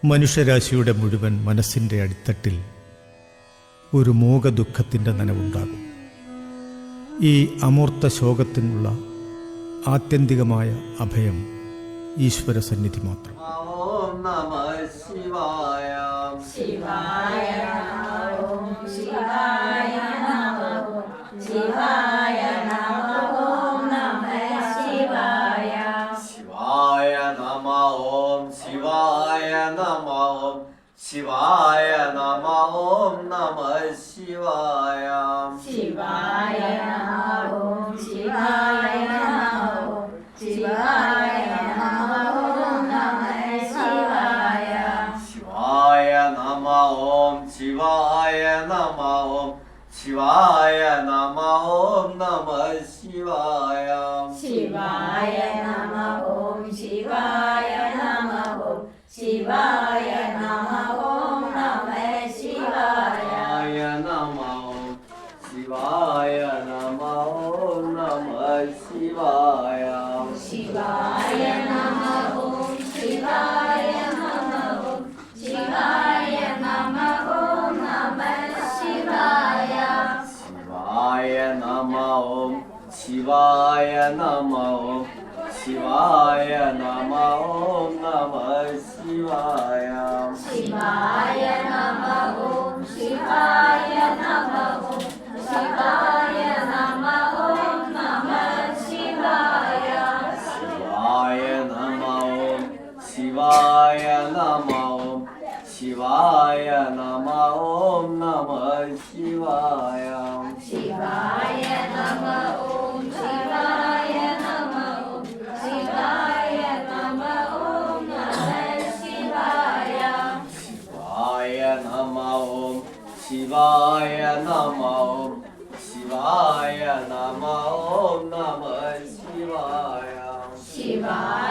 മനുഷ്യരാശിയുടെ മുഴുവൻ മനസ്സിൻ്റെ അടിത്തട്ടിൽ ഒരു മോഹദുഃഖത്തിൻ്റെ നനവുണ്ടാകും. ഈ അമൂർത്ത ശോകത്തിനുള്ള ആത്യന്തികമായ അഭയം ഈശ്വര സന്നിധി മാത്രം. ഓം നമഃ ശിവായ. ശിവായ നമഃ. ഓം ശിവായ നമഃ. ശിവായ നമഃ. ഓം നമഃ ശിവായ. ശിവായ നമഃ. ഓം ശിവായ നമഃ. ശിവായ നമഃ. ഓം നമഃ ശിവായ. ശിവായ നമഃ. ഓം ശിവായ നമഃ. ശിവായ നമഃ. ഓം നമഃ ശിവായ. ശിവായ നമഃ. ഓം ശിവായ നമഃ. ശിവായ നമഃ. ഓം നമഃ ശിവായ. ശിവായ നമഃ. ഓം ശിവായ നമഃ. ശിവായ നമഃ. ഓം നമഃ ശിവായ. ശിവായ നമഃ. ശിവായ നമഃ. ഓം നമഃ ശിവായ. ശിവായ നമഃ. ഓം ശിവായ നമഃ. ശിവായ നമഃ. ഓം നമഃ ശിവായ. ശിവായ നമഃ. ശിവായ നമഃ. ശിവായ നമഃ. ഓം നമഃ ശിവായ. ശിവായ നമഃ. ഓം ശിവായ നമഃ. ശിവായ നമഃ. ഓം നമഃ ശിവായ. ശിവായ നമഃ. ശിവായ നമഃ. ശിവായ നമഃ. ഓം നമഃ ശിവായ. ശിവായ നമഃ. ഓം ശിവായ നമഃ. ശിവായ നമഃ. ഓം നമഃ ശിവായ. ശിവായ നമഃ. ശിവായ നമഃ. ശിവായ നമഃ. ഓം നമഃ ശിവായ. ശിവായ